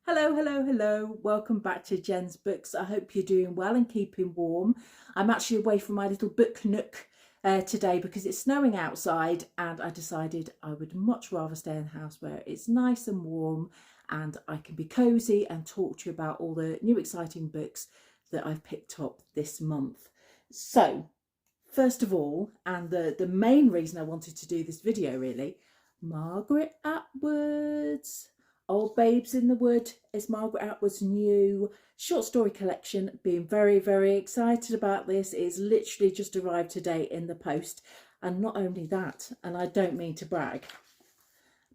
Hello, hello, hello. Welcome back to Jen's Books. I hope you're doing well and keeping warm. I'm actually away from my little book nook today because it's snowing outside, and I decided I would much rather stay in the house where it's nice and warm and I can be cozy and talk to you about all the new exciting books that I've picked up this month. So, first of all, and the main reason I wanted to do this video really, Margaret Atwood's Old Babes in the Wood is Margaret Atwood's new short story collection. Being very, very excited about this. It's literally just arrived today in the post. And not only that, and I don't mean to brag,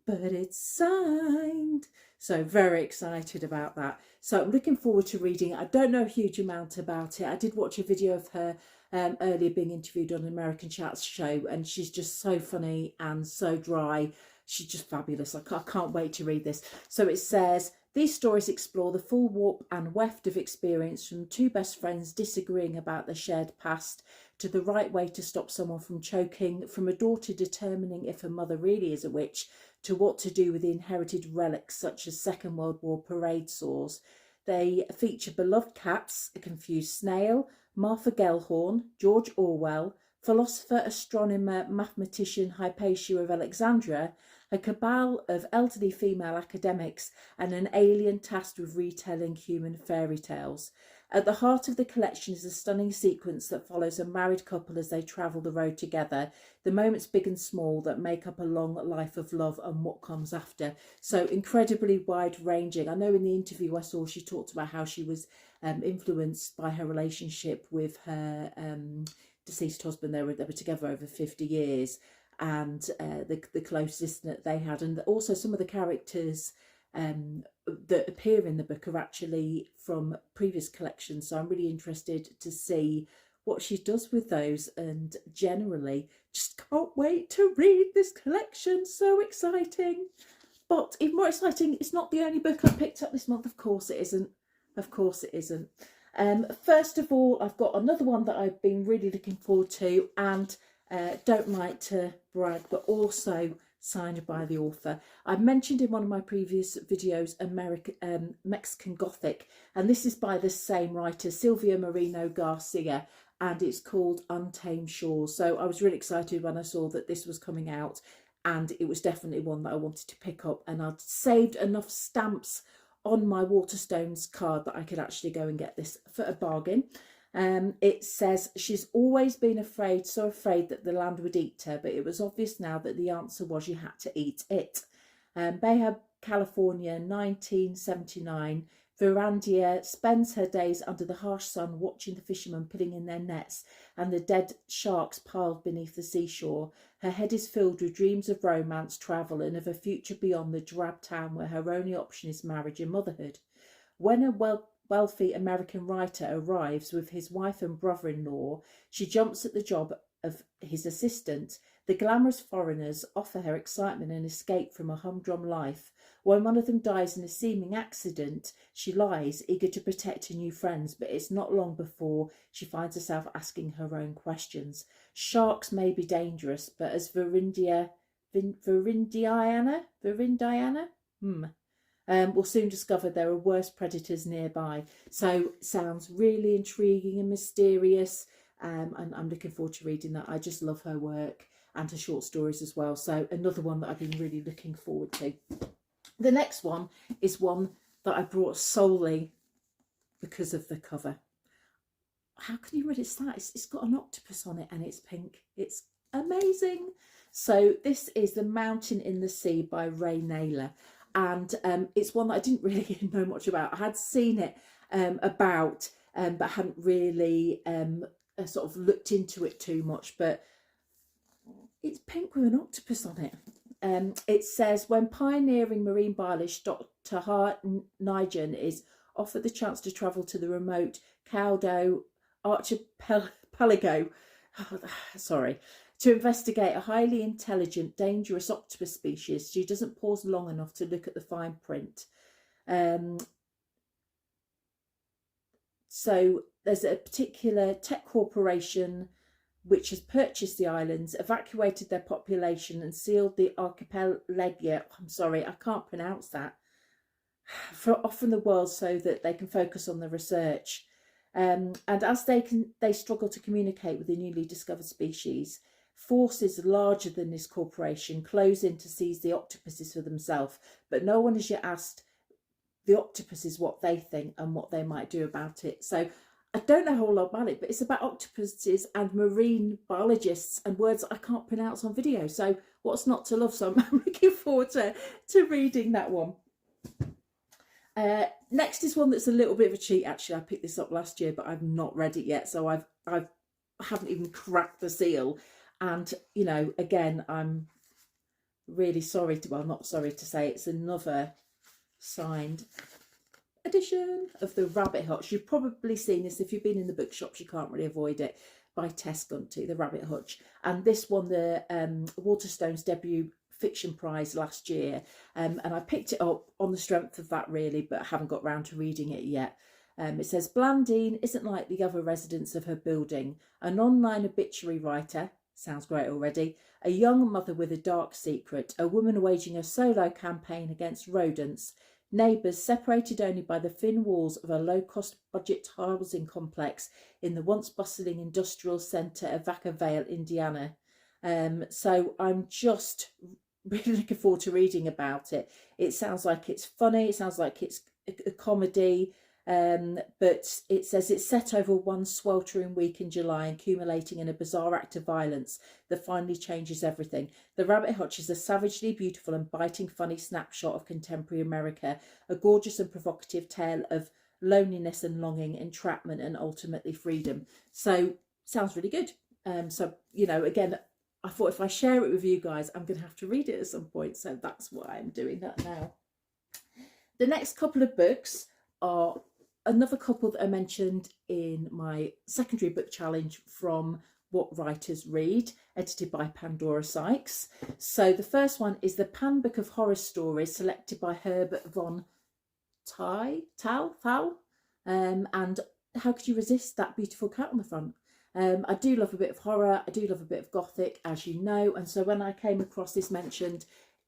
but it's signed. So very excited about that. So I'm looking forward to reading it. I don't know a huge amount about it. I did watch a video of her earlier being interviewed on an American Chats show, and she's just so funny and so dry. She's just fabulous. I can't wait to read this. So it says, these stories explore the full warp and weft of experience from two best friends disagreeing about their shared past, to the right way to stop someone from choking, from a daughter determining if her mother really is a witch, to what to do with the inherited relics such as Second World War parade saws. They feature beloved cats, a confused snail, Martha Gellhorn, George Orwell, philosopher, astronomer, mathematician Hypatia of Alexandria, a cabal of elderly female academics, and an alien tasked with retelling human fairy tales. At the heart of the collection is a stunning sequence that follows a married couple as they travel the road together, the moments big and small that make up a long life of love and what comes after. So incredibly wide ranging. I know in the interview I saw she talked about how she was influenced by her relationship with her deceased husband. They were together over 50 years, and the closest that they had, and also some of the characters that appear in the book are actually from previous collections. So I'm really interested to see what she does with those, and generally just can't wait to read this collection. So exciting. But even more exciting, it's not the only book I picked up this month. Of course it isn't. Of course it isn't. First of all, I've got another one that I've been really looking forward to, and don't like to brag, but also signed by the author. I mentioned in one of my previous videos Mexican Gothic, and this is by the same writer, Silvia Moreno Garcia, and it's called Untamed Shores. So I was really excited when I saw that this was coming out, and it was definitely one that I wanted to pick up, and I'd saved enough stamps on my Waterstones card that I could actually go and get this for a bargain. It says, she's always been afraid, so afraid that the land would eat her, but it was obvious now that the answer was you had to eat it. Baja, California, 1979. Verandia spends her days under the harsh sun watching the fishermen putting in their nets and the dead sharks piled beneath the seashore. Her head is filled with dreams of romance, travel, and of a future beyond the drab town where her only option is marriage and motherhood. When a wealthy American writer arrives with his wife and brother-in-law, she jumps at the job of his assistant. The glamorous foreigners offer her excitement and escape from a humdrum life. When one of them dies in a seeming accident, she lies, eager to protect her new friends, but it's not long before she finds herself asking her own questions. Sharks may be dangerous, but as Verindiana, we'll soon discover there are worse predators nearby. So sounds really intriguing and mysterious, and I'm looking forward to reading that. I just love her work and her short stories as well. So another one that I've been really looking forward to. The next one is one that I brought solely because of the cover. How can you read it? It's got an octopus on it and it's pink. It's amazing. So this is The Mountain in the Sea by Ray Naylor. And it's one that I didn't really know much about. I had seen it about, but hadn't really sort of looked into it too much. But it's pink with an octopus on it. It says, when pioneering marine biologist Dr. Hart Nigel is offered the chance to travel to the remote Caudo archipelago, to investigate a highly intelligent, dangerous octopus species, she doesn't pause long enough to look at the fine print. So there's a particular tech corporation which has purchased the islands, evacuated their population and sealed the archipelago. I'm sorry, I can't pronounce that. off from the world so that they can focus on the research. And as they struggle to communicate with the newly discovered species, forces larger than this corporation close in to seize the octopuses for themselves. But no one has yet asked the octopuses what they think and what they might do about it. So I don't know a whole lot about it, but it's about octopuses and marine biologists and words I can't pronounce on video. So what's not to love? So I'm looking forward to reading that one. Next is one that's a little bit of a cheat. Actually, I picked this up last year, but I've not read it yet. So I haven't even cracked the seal. And, you know, again, I'm really sorry to, well, not sorry to say, it's another signed edition of The Rabbit Hutch. You've probably seen this if you've been in the bookshops. You can't really avoid it, by Tess Gunty, The Rabbit Hutch. And this won the Waterstones debut fiction prize last year, and I picked it up on the strength of that, really, but I haven't got round to reading it yet. It says, Blandine isn't like the other residents of her building. An online obituary writer, sounds great already, a young mother with a dark secret, a woman waging a solo campaign against rodents, neighbours separated only by the thin walls of a low-cost budget housing complex in the once bustling industrial centre of Vaca Vale, Indiana. So I'm just really looking forward to reading about it. It sounds like it's funny, it sounds like it's a comedy, but it says it's set over one sweltering week in July, accumulating in a bizarre act of violence that finally changes everything. The Rabbit Hutch is a savagely beautiful and biting funny snapshot of contemporary America, a gorgeous and provocative tale of loneliness and longing, entrapment and ultimately freedom. So sounds really good. So, you know, again, I thought if I share it with you guys, I'm going to have to read it at some point. So that's why I'm doing that now. The next couple of books are another couple that I mentioned in my secondary book challenge from What Writers Read, edited by Pandora Sykes. So the first one is the Pan Book of Horror Stories, selected by Herbert von Thal. And how could you resist that beautiful cat on the front? I do love a bit of horror, I do love a bit of gothic, as you know, and so when I came across this mentioned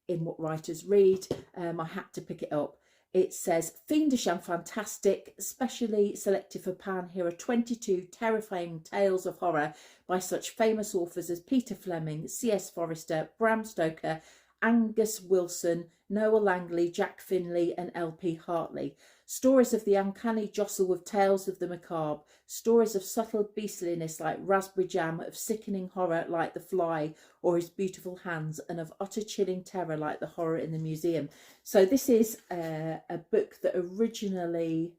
in What Writers Read, I had to pick it up. It says, fiendish and fantastic, specially selected for Pan, here are 22 terrifying tales of horror by such famous authors as Peter Fleming, C.S. Forrester, Bram Stoker, Angus Wilson, Noel Langley, Jack Finley and L.P. Hartley. Stories of the uncanny jostle with tales of the macabre, stories of subtle beastliness like raspberry jam, of sickening horror like The Fly or His Beautiful Hands, and of utter chilling terror like The Horror in the Museum. So this is a book that originally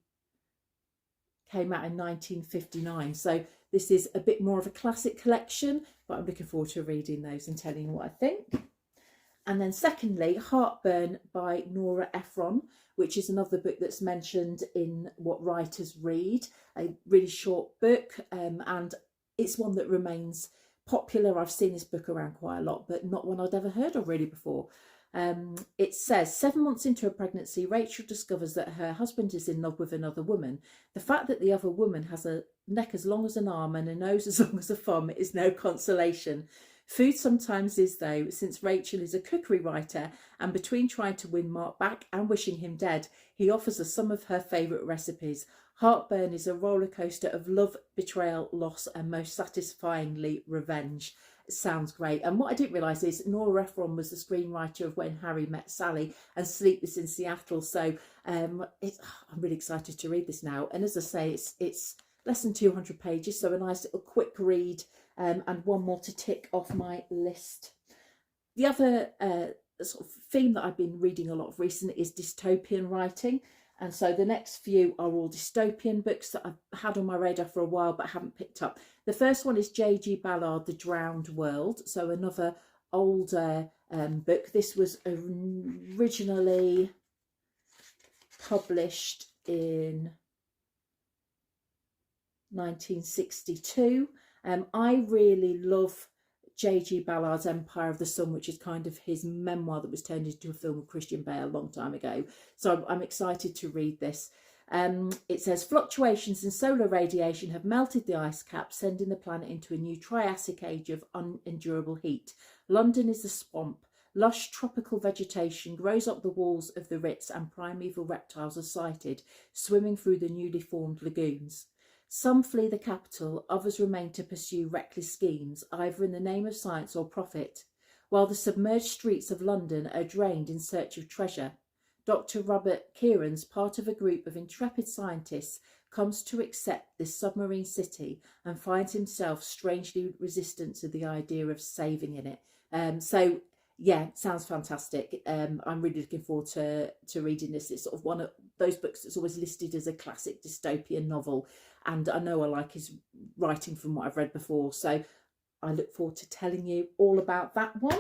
came out in 1959. So this is a bit more of a classic collection, but I'm looking forward to reading those and telling you what I think. And then secondly, Heartburn by Nora Ephron, which is another book that's mentioned in What Writers Read, a really short book, and it's one that remains popular. I've seen this book around quite a lot, but not one I'd ever heard of really before. It says, 7 months into a pregnancy, Rachel discovers that her husband is in love with another woman. The fact that the other woman has a neck as long as an arm and a nose as long as a thumb is no consolation. Food sometimes is, though, since Rachel is a cookery writer, and between trying to win Mark back and wishing him dead, he offers us some of her favourite recipes. Heartburn is a roller coaster of love, betrayal, loss, and most satisfyingly revenge. It sounds great. And what I didn't realise is Nora Ephron was the screenwriter of When Harry Met Sally and Sleepless in Seattle. So I'm really excited to read this now. And as I say, it's less than 200 pages, so a nice little quick read. And one more to tick off my list. The other sort of theme that I've been reading a lot of recently is dystopian writing. And so the next few are all dystopian books that I've had on my radar for a while but haven't picked up. The first one is J.G. Ballard, The Drowned World. So another older book. This was originally published in 1962. I really love J.G. Ballard's Empire of the Sun, which is kind of his memoir that was turned into a film with Christian Bale a long time ago. So I'm excited to read this. It says, fluctuations in solar radiation have melted the ice cap, sending the planet into a new Triassic age of unendurable heat. London is a swamp. Lush tropical vegetation grows up the walls of the Ritz and primeval reptiles are sighted, swimming through the newly formed lagoons. Some flee the capital, others remain to pursue reckless schemes, either in the name of science or profit, while the submerged streets of London are drained in search of treasure. Dr. Robert Kieran's part of a group of intrepid scientists comes to accept this submarine city and finds himself strangely resistant to the idea of saving in it. So yeah, sounds fantastic. I'm really looking forward to reading this. It's sort of one of those books that's always listed as a classic dystopian novel, and I know I like his writing from what I've read before, so I look forward to telling you all about that one.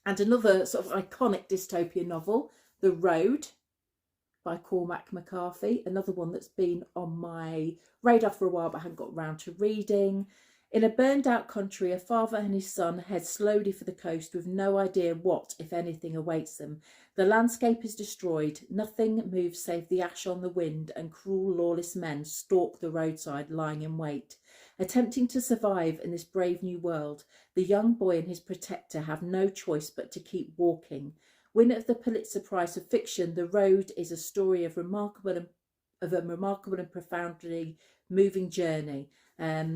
And another sort of iconic dystopian novel, The Road by Cormac McCarthy, another one that's been on my radar for a while but I hadn't got around to reading. In a burned out country, a father and his son head slowly for the coast with no idea what, if anything, awaits them. The landscape is destroyed, nothing moves save the ash on the wind, and cruel, lawless men stalk the roadside, lying in wait. Attempting to survive in this brave new world, the young boy and his protector have no choice but to keep walking. Winner of the Pulitzer Prize for Fiction, The Road is a story of a remarkable and profoundly moving journey.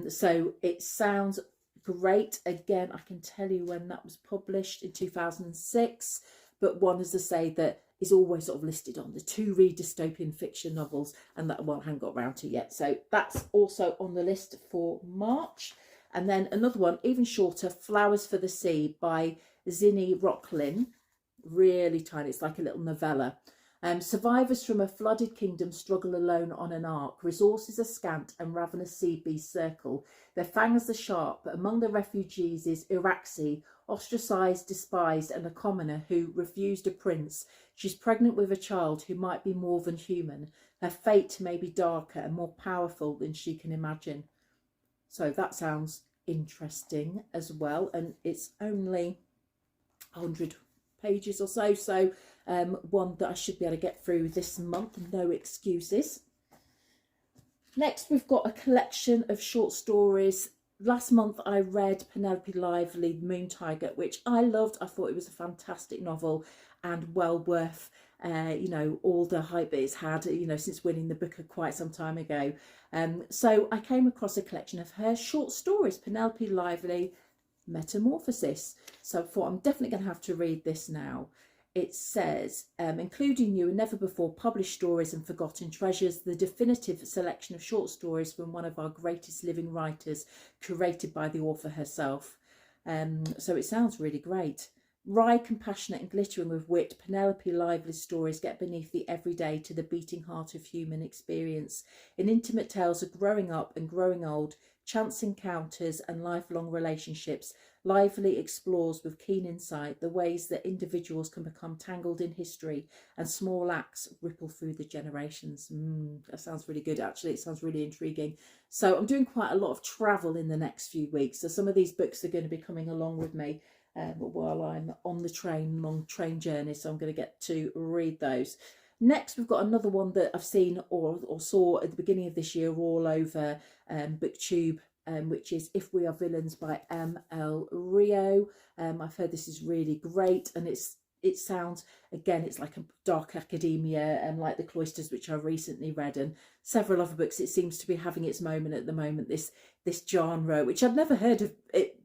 So it sounds great. Again, I can tell you when that was published, in 2006, but one, as I say, that is always sort of listed on the to read dystopian fiction novels, and that one I haven't got around to yet. So that's also on the list for March. And then another one, even shorter, Flowers for the Sea by Zinni Rocklin. Really tiny, it's like a little novella. Survivors from a flooded kingdom struggle alone on an ark. Resources are scant and ravenous sea beasts circle. Their fangs are sharp. Among the refugees is Iraxi, ostracised, despised, and a commoner who refused a prince. She's pregnant with a child who might be more than human. Her fate may be darker and more powerful than she can imagine. So that sounds interesting as well. And it's only 100 pages or so. So one that I should be able to get through this month, no excuses. Next, we've got a collection of short stories. Last month I read Penelope Lively, Moon Tiger, which I loved. I thought it was a fantastic novel and well worth all the hype it's had, since winning the Booker quite some time ago. So I came across a collection of her short stories, Penelope Lively, Metamorphosis. So I thought I'm definitely going to have to read this now. It says, including new and never before published stories and forgotten treasures, the definitive selection of short stories from one of our greatest living writers, curated by the author herself. So it sounds really great. Wry, compassionate and glittering with wit, Penelope Lively's stories get beneath the everyday to the beating heart of human experience. In intimate tales of growing up and growing old, chance encounters and lifelong relationships, Lively explores with keen insight the ways that individuals can become tangled in history and small acts ripple through the generations. That sounds really good, actually. It sounds really intriguing. So I'm doing quite a lot of travel in the next few weeks. So some of these books are going to be coming along with me while I'm on the train, long train journey. So I'm going to get to read those. Next, we've got another one that I've seen or saw at the beginning of this year all over BookTube, which is If We Are Villains by M.L. Rio. I've heard this is really great, and it sounds, again, it's like a dark academia, and like The Cloisters, which I recently read, and several other books. It seems to be having its moment at the moment, this genre, which I've never heard of it,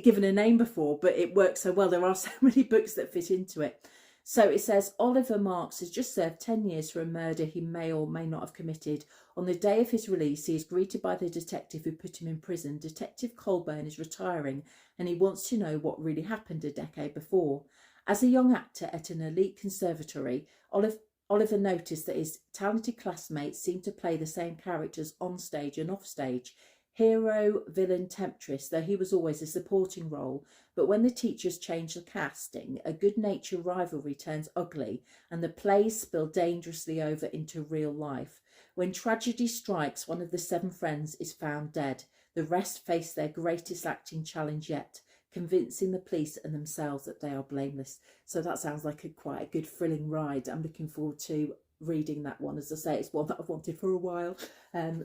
given a name before, but it works so well. There are so many books that fit into it. So it says, Oliver Marks has just served 10 years for a murder he may or may not have committed. On the day of his release, he is greeted by the detective who put him in prison. Detective Colburn is retiring and he wants to know what really happened a decade before. As a young actor at an elite conservatory, Oliver noticed that his talented classmates seemed to play the same characters on stage and off stage. Hero, villain, temptress, though he was always a supporting role. But when the teachers change the casting, a good-natured rivalry turns ugly and the plays spill dangerously over into real life. When tragedy strikes, one of the 7 friends is found dead. The rest face their greatest acting challenge yet, convincing the police and themselves that they are blameless. So that sounds like quite a good thrilling ride. I'm looking forward to reading that one. As I say, it's one that I've wanted for a while,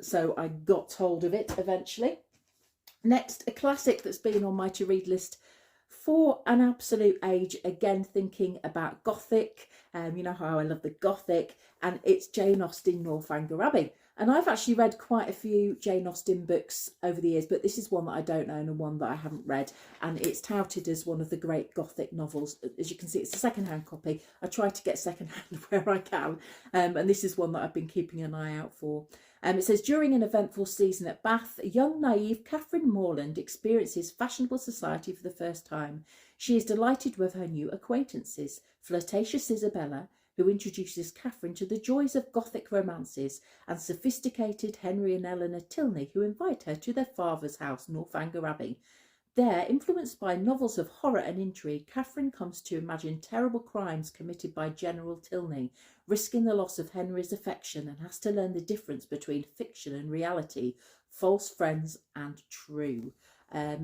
so I got hold of it eventually. Next, a classic that's been on my to read list For an absolute age, again thinking about Gothic, you know how I love the Gothic, and it's Jane Austen, Northanger Abbey. And I've actually read quite a few Jane Austen books over the years, but this is one that I don't own and one that I haven't read. And it's touted as one of the great Gothic novels. As you can see, it's a second-hand copy. I try to get second-hand where I can. And this is one that I've been keeping an eye out for. It says, during an eventful season at Bath, young, naive Catherine Morland experiences fashionable society for the first time. She is delighted with her new acquaintances, flirtatious Isabella, who introduces Catherine to the joys of Gothic romances, and sophisticated Henry and Eleanor Tilney, who invite her to their father's house, Northanger Abbey. There, influenced by novels of horror and intrigue, Catherine comes to imagine terrible crimes committed by General Tilney, risking the loss of Henry's affection, and has to learn the difference between fiction and reality, false friends and true.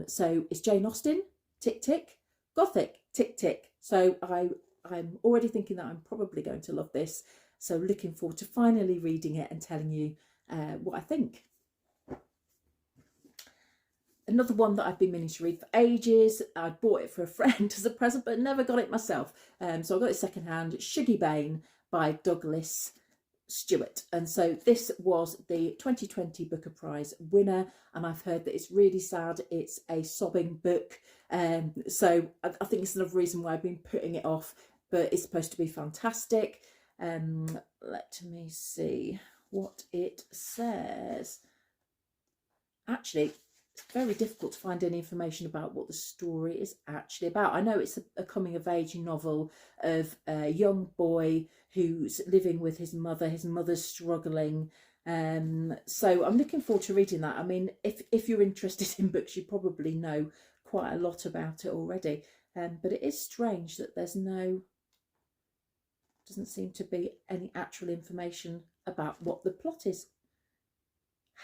So it's Jane Austen, tick tick, Gothic, tick tick. So I'm already thinking that I'm probably going to love this. So looking forward to finally reading it and telling you what I think. Another one that I've been meaning to read for ages. I bought it for a friend as a present, but never got it myself. So I got it secondhand. Shuggie Bain by Douglas Stewart. And so this was the 2020 Booker Prize winner. And I've heard that it's really sad. It's a sobbing book. So I think it's another reason why I've been putting it off. But it's supposed to be fantastic. Let me see what it says. Actually, it's very difficult to find any information about what the story is actually about. I know it's a coming of age novel of a young boy who's living with his mother. His mother's struggling. So I'm looking forward to reading that. I mean, if you're interested in books, you probably know quite a lot about it already. But it is strange that doesn't seem to be any actual information about what the plot is.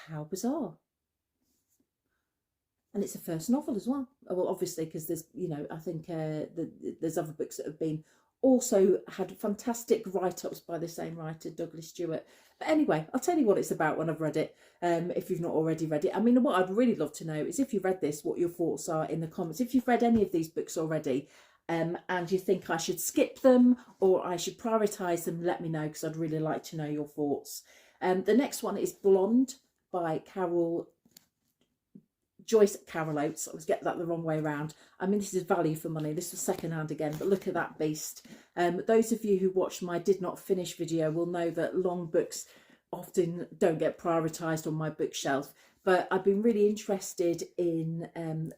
How bizarre. And it's a first novel as well. Well, obviously, because there's, you know, I think there's other books that have been also had fantastic write-ups by the same writer, Douglas Stewart. But anyway, I'll tell you what it's about when I've read it, if you've not already read it. I mean, what I'd really love to know is if you've read this, what your thoughts are in the comments. If you've read any of these books already, and you think I should skip them or I should prioritise them, let me know, because I'd really like to know your thoughts. The next one is Blonde by Joyce Carol Oates. I was getting that the wrong way around. I mean, this is value for money. This was secondhand again, but look at that beast. Those of you who watched my did not finish video will know that long books often don't get prioritised on my bookshelf. But I've been really interested in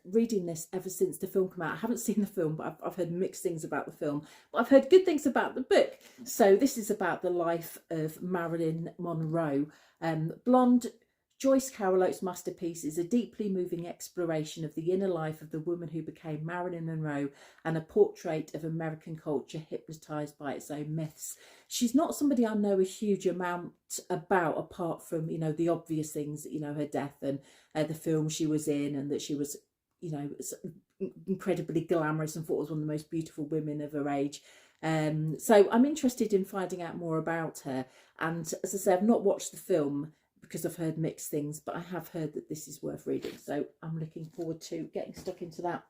reading this ever since the film came out. I haven't seen the film, but I've heard mixed things about the film. But I've heard good things about the book. So this is about the life of Marilyn Monroe. Blonde, Joyce Carol Oates' masterpiece, is a deeply moving exploration of the inner life of the woman who became Marilyn Monroe and a portrait of American culture hypnotised by its own myths. She's not somebody I know a huge amount about, apart from, you know, the obvious things, you know, her death and the film she was in, and that she was, you know, incredibly glamorous and thought was one of the most beautiful women of her age. So I'm interested in finding out more about her. And as I say, I've not watched the film because I've heard mixed things, but I have heard that this is worth reading. So I'm looking forward to getting stuck into that.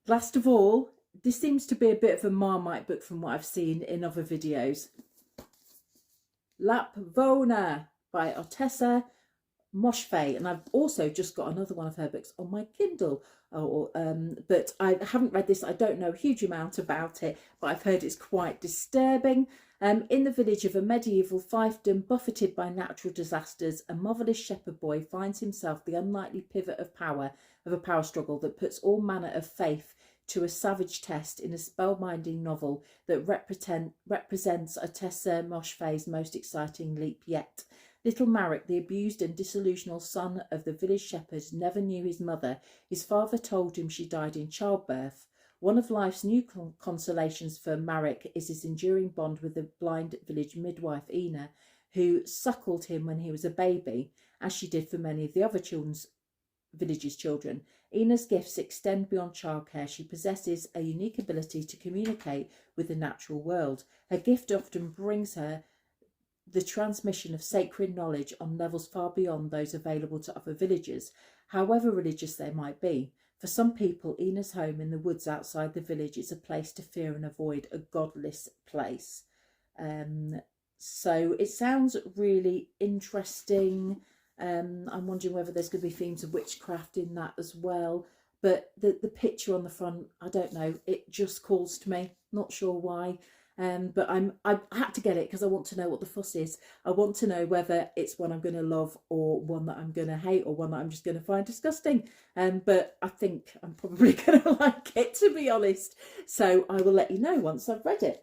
Last of all, this seems to be a bit of a Marmite book from what I've seen in other videos. Lapvona by Ottessa Moshfegh, and I've also just got another one of her books on my Kindle. But I haven't read this. I don't know a huge amount about it, but I've heard it's quite disturbing. In the village of a medieval fiefdom buffeted by natural disasters, a motherless shepherd boy finds himself the unlikely pivot of a power struggle that puts all manner of faith to a savage test in a spellbinding novel that represents Ottessa Moshfegh's most exciting leap yet. Little Marek, the abused and disillusional son of the village shepherd, never knew his mother. His father told him she died in childbirth. One of life's new consolations for Marek is his enduring bond with the blind village midwife, Ina, who suckled him when he was a baby, as she did for many of the other village's children. Ina's gifts extend beyond childcare. She possesses a unique ability to communicate with the natural world. Her gift often brings her the transmission of sacred knowledge on levels far beyond those available to other villagers, however religious they might be. For some people, Ina's home in the woods outside the village is a place to fear and avoid, a godless place. So it sounds really interesting. I'm wondering whether there's going to be themes of witchcraft in that as well. But the picture on the front, I don't know, it just calls to me. Not sure why. But I had to get it because I want to know what the fuss is. I want to know whether it's one I'm going to love or one that I'm going to hate or one that I'm just going to find disgusting. But I think I'm probably going to like it, to be honest. So I will let you know once I've read it.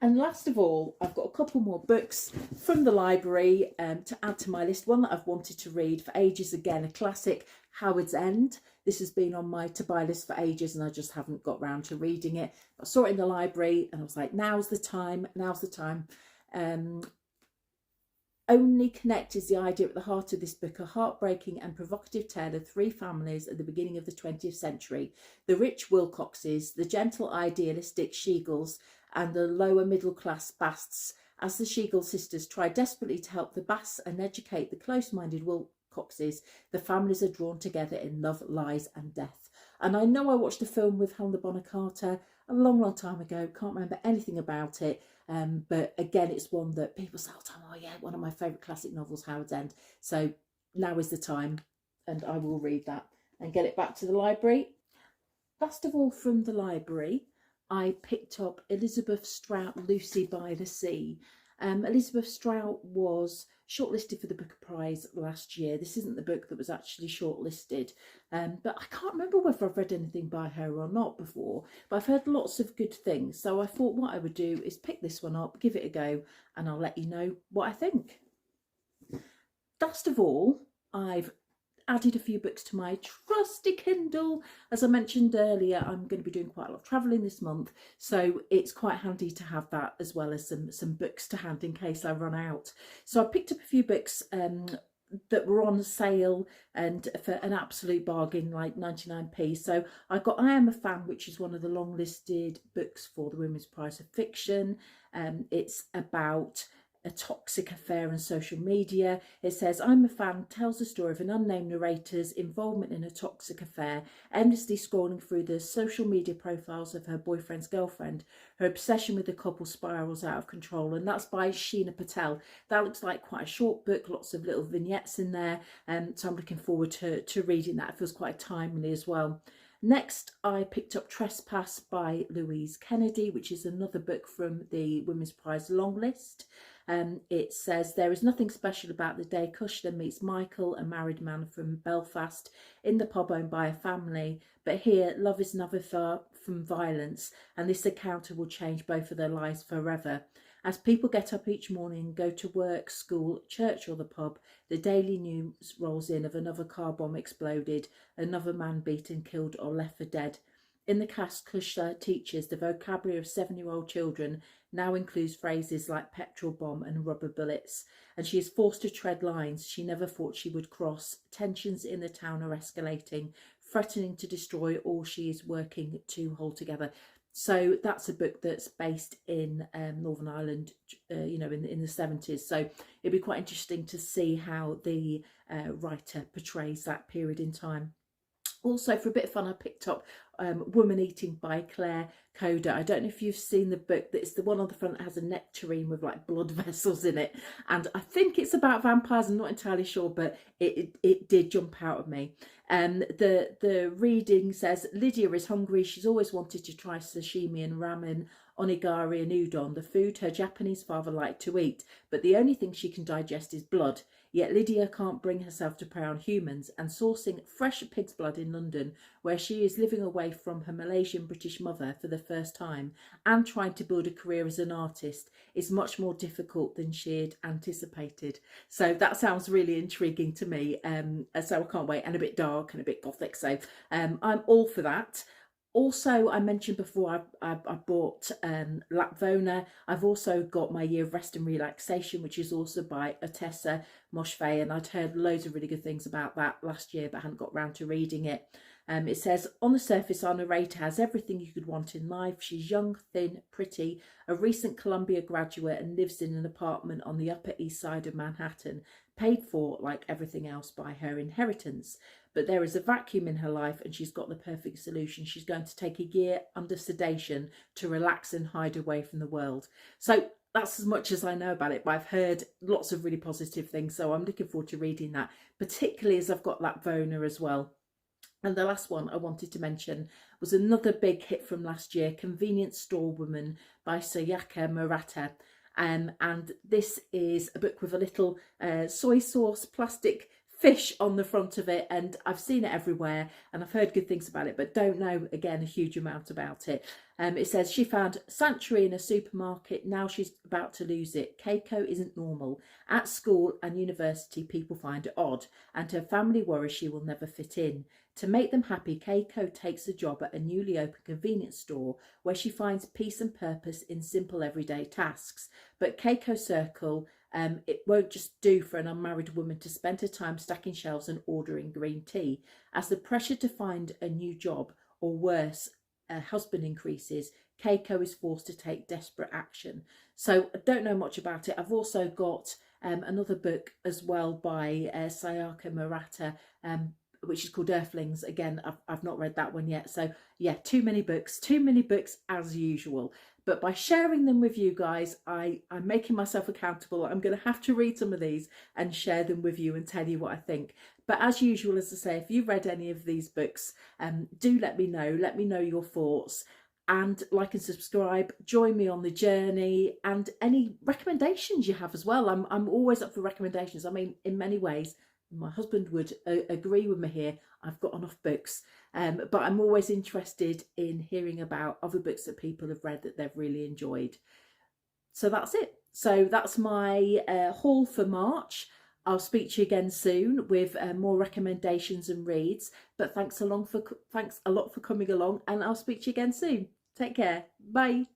And last of all, I've got a couple more books from the library to add to my list. One that I've wanted to read for ages, again, a classic, Howard's End. This has been on my to-buy list for ages and I just haven't got round to reading it. I saw it in the library and I was like, now's the time, now's the time. Only Connect is the idea at the heart of this book, a heartbreaking and provocative tale of three families at the beginning of the 20th century. The rich Wilcoxes, the gentle idealistic Schlegels, and the lower middle class Basts, as the Schlegel sisters try desperately to help the Basts and educate the close-minded Wilcoxes, the families are drawn together in love, lies and death. And I know I watched a film with Helena Bonham Carter a long, long time ago, can't remember anything about it. But again, it's one that people say all the time, oh yeah, one of my favourite classic novels, Howard's End. So now is the time, and I will read that and get it back to the library. Last of all, from the library, I picked up Elizabeth Strout, Lucy by the Sea. Elizabeth Strout was shortlisted for the Booker Prize last year. This isn't the book that was actually shortlisted, but I can't remember whether I've read anything by her or not before, but I've heard lots of good things. So I thought what I would do is pick this one up, give it a go, and I'll let you know what I think. Last of all, I've added a few books to my trusty Kindle. As I mentioned earlier, I'm going to be doing quite a lot of travelling this month, so it's quite handy to have that as well as some books to hand in case I run out. So I picked up a few books that were on sale and for an absolute bargain, like 99p. So I got I Am a Fan, which is one of the long listed books for the Women's Prize of Fiction. It's about a toxic affair on social media. It says, I'm a Fan tells the story of an unnamed narrator's involvement in a toxic affair, endlessly scrolling through the social media profiles of her boyfriend's girlfriend. Her obsession with the couple spirals out of control, and that's by Sheena Patel. That looks like quite a short book, lots of little vignettes in there, so I'm looking forward to reading that. It feels quite timely as well. Next, I picked up Trespass by Louise Kennedy, which is another book from the Women's Prize long list. It says, there is nothing special about the day Kushner meets Michael, a married man from Belfast, in the pub owned by a family. But here, love is never far from violence, and this encounter will change both of their lives forever. As people get up each morning and go to work, school, church or the pub, the daily news rolls in of another car bomb exploded, another man beaten, killed or left for dead. In the cast, Kushner teaches the vocabulary of 7-year-old children now includes phrases like petrol bomb and rubber bullets, and she is forced to tread lines she never thought she would cross. Tensions in the town are escalating, threatening to destroy all she is working to hold together. So that's a book that's based in Northern Ireland, you know, in the 70s. So it'd be quite interesting to see how the writer portrays that period in time. Also, for a bit of fun, I picked up Woman Eating by Claire Coda. I don't know if you've seen the book. It's the one on the front that has a nectarine with like blood vessels in it. And I think it's about vampires. I'm not entirely sure, but it did jump out at me. The reading says, Lydia is hungry. She's always wanted to try sashimi and ramen, onigiri and udon, the food her Japanese father liked to eat. But the only thing she can digest is blood. Yet Lydia can't bring herself to prey on humans, and sourcing fresh pig's blood in London, where she is living away from her Malaysian British mother for the first time and trying to build a career as an artist, is much more difficult than she had anticipated. So that sounds really intriguing to me. So I can't wait, and a bit dark and a bit gothic. So I'm all for that. Also, I mentioned before I bought Lapvona. I've also got My Year of Rest and Relaxation, which is also by Ottessa Moshfegh, and I'd heard loads of really good things about that last year but hadn't got round to reading it. It says, on the surface, our narrator has everything you could want in life. She's young, thin, pretty, a recent Columbia graduate, and lives in an apartment on the Upper East Side of Manhattan, paid for, like everything else, by her inheritance. But there is a vacuum in her life, and she's got the perfect solution. She's going to take a year under sedation to relax and hide away from the world. So that's as much as I know about it, but I've heard lots of really positive things, so I'm looking forward to reading that, particularly as I've got that Vona as well. And the last one I wanted to mention was another big hit from last year, Convenience Store Woman by Sayaka Murata. And this is a book with a little soy sauce plastic fish on the front of it, and I've seen it everywhere and I've heard good things about it, but don't know, again, a huge amount about it. It says she found sanctuary in a supermarket, now she's about to lose it. Keiko isn't normal. At school and university, people find it odd, and her family worries she will never fit in. To make them happy, Keiko takes a job at a newly opened convenience store where she finds peace and purpose in simple everyday tasks. But Keiko Circle, it won't just do for an unmarried woman to spend her time stacking shelves and ordering green tea. As the pressure to find a new job, or worse, a husband, increases, Keiko is forced to take desperate action. So I don't know much about it. I've also got another book as well by Sayaka Murata, which is called Earthlings. Again, I've not read that one yet. So yeah, too many books as usual. But by sharing them with you guys, I'm making myself accountable. I'm going to have to read some of these and share them with you and tell you what I think. But as usual, as I say, if you've read any of these books, do let me know. Let me know your thoughts. And like and subscribe, join me on the journey, and any recommendations you have as well. I'm always up for recommendations. I mean, in many ways, my husband would agree with me here. I've got enough books, but I'm always interested in hearing about other books that people have read that they've really enjoyed. So that's it. So that's my haul for March. I'll speak to you again soon with more recommendations and reads. But thanks a lot for coming along, and I'll speak to you again soon. Take care. Bye.